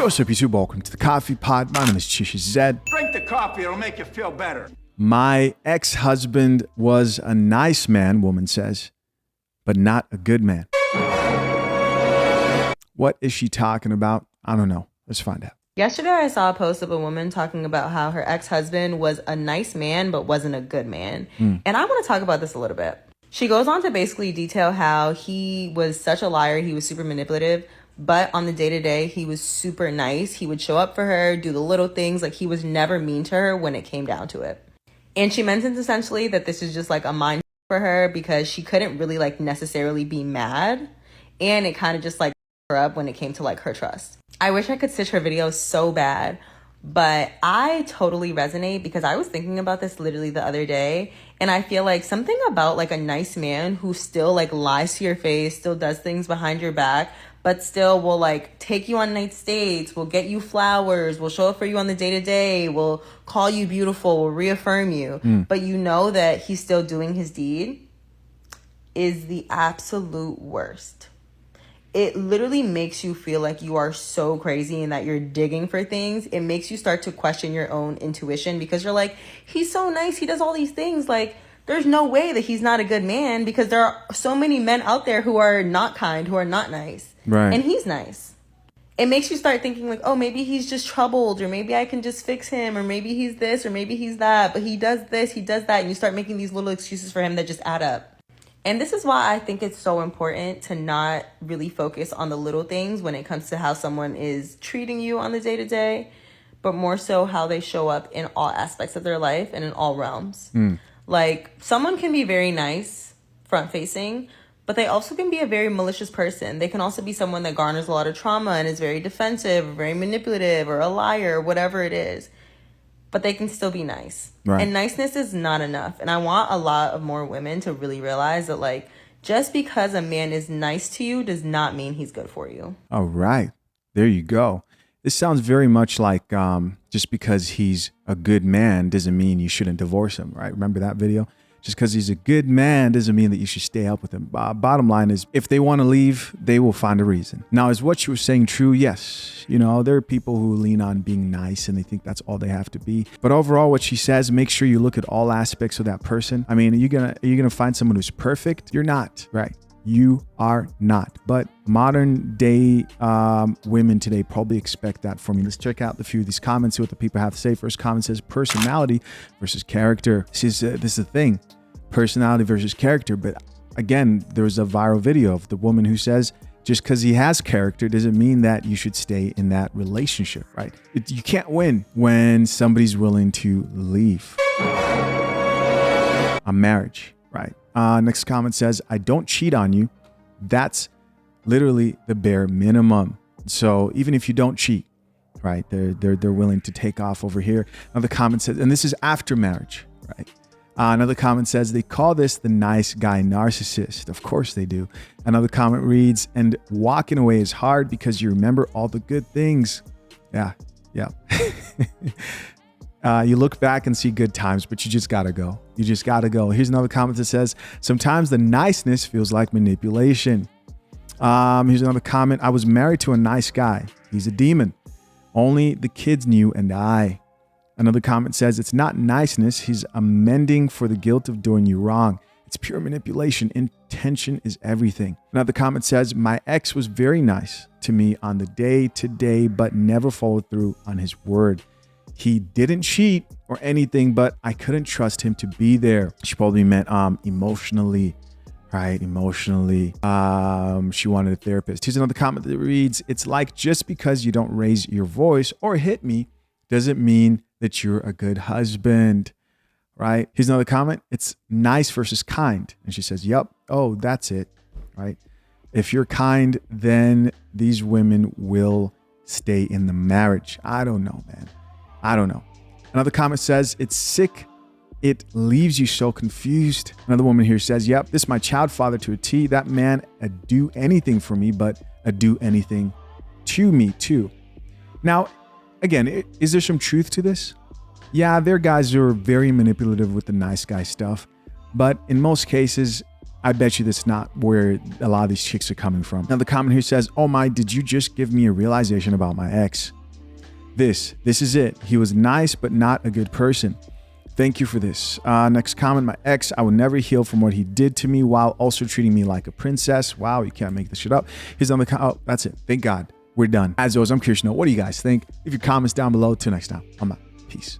Joseph Yusuf, welcome to the Coffee Pod. My name is Chisha Zed. Drink the coffee, it'll make you feel better. My ex-husband was a nice man, woman says, but not a good man. What is she talking about? I don't know. Let's find out. Yesterday, I saw a post of a woman talking about how her ex-husband was a nice man, but wasn't a good man. And I want to talk about this a little bit. She goes on to basically detail how he was such a liar. He was super manipulative, but on the day-to-day, he was super nice. He would show up for her, do the little things. Like, he was never mean to her when it came down to it. And she mentions essentially that this is just like a mind for her because she couldn't really like necessarily be mad. And it kind of just like her up when it came to like her trust. I wish I could stitch her video so bad, but I totally resonate because I was thinking about this literally the other day. And I feel like something about like a nice man who still like lies to your face, still does things behind your back, but still will like take you on night dates, will get you flowers, will show up for you on the day-to-day, will call you beautiful, will reaffirm you. But you know that he's still doing his deed is the absolute worst. It literally makes you feel like you are so crazy and that you're digging for things. It makes you start to question your own intuition because you're like, he's so nice. He does all these things. Like, there's no way that he's not a good man because there are so many men out there who are not kind, who are not nice. Right. And he's nice. It makes you start thinking like, oh, maybe he's just troubled, or maybe I can just fix him, or maybe he's this, or maybe he's that, but he does this, he does that. And you start making these little excuses for him that just add up. And this is why I think it's so important to not really focus on the little things when it comes to how someone is treating you on the day-to-day, but more so how they show up in all aspects of their life and in all realms. Like, someone can be very nice, front-facing, but they also can be a very malicious person. They can also be someone that garners a lot of trauma and is very defensive, or very manipulative, or a liar, or whatever it is. But they can still be nice. Right. And niceness is not enough. And I want a lot of more women to really realize that, like, just because a man is nice to you does not mean he's good for you. All right. There you go. This sounds very much like just because he's a good man doesn't mean you shouldn't divorce him, right? Remember that video? Just because he's a good man doesn't mean that you should stay up with him. Bottom line is, if they want to leave, they will find a reason. Now, is what you were saying true? Yes. You know, there are people who lean on being nice and they think that's all they have to be. But overall, what she says, make sure you look at all aspects of that person. I mean, are you gonna find someone who's perfect? You're not, right? You are not. But modern day women today probably expect that from you. Let's check out a few of these comments, see what the people have to say. First comment says personality versus character. This is the thing, personality versus character. But again, there was a viral video of the woman who says, just because he has character doesn't mean that you should stay in that relationship, right? You can't win when somebody's willing to leave a marriage, right? Next comment says, I don't cheat on you. That's literally the bare minimum. So even if you don't cheat, right, they're willing to take off over here. Another comment says, and this is after marriage, right? Another comment says, they call this the nice guy narcissist. Of course they do. Another comment reads, and walking away is hard because you remember all the good things. Yeah. You look back and see good times, but you just gotta go. You just gotta go. Here's another comment that says, sometimes the niceness feels like manipulation. Here's another comment. I was married to a nice guy. He's a demon. Only the kids knew and I. Another comment says, it's not niceness. He's amending for the guilt of doing you wrong. It's pure manipulation. Intention is everything. Another comment says, my ex was very nice to me on the day-to-day, but never followed through on his word. He didn't cheat or anything, but I couldn't trust him to be there. She probably meant emotionally, right? Emotionally. She wanted a therapist. Here's another comment that reads, it's like just because you don't raise your voice or hit me doesn't mean that you're a good husband, right? Here's another comment. It's nice versus kind. And she says, yep. Oh, that's it, right? If you're kind, then these women will stay in the marriage. I don't know, man. I don't know. Another comment says, it's sick. It leaves you so confused. Another woman here says, yep, this is my child father to a T. That man do anything for me, but do anything to me too. Now, again, is there some truth to this? Yeah, there are guys who are very manipulative with the nice guy stuff. But in most cases, I bet you that's not where a lot of these chicks are coming from. Now the comment here says, oh my, did you just give me a realization about my ex? This is it. He was nice, but not a good person. Thank you for this. Next comment, my ex, I will never heal from what he did to me while also treating me like a princess. Wow, you can't make this shit up. Here's another comment. Oh, that's it. Thank God. We're done. As always, I'm curious to know, what do you guys think? Leave your comments down below. Till next time, I'm out. Peace.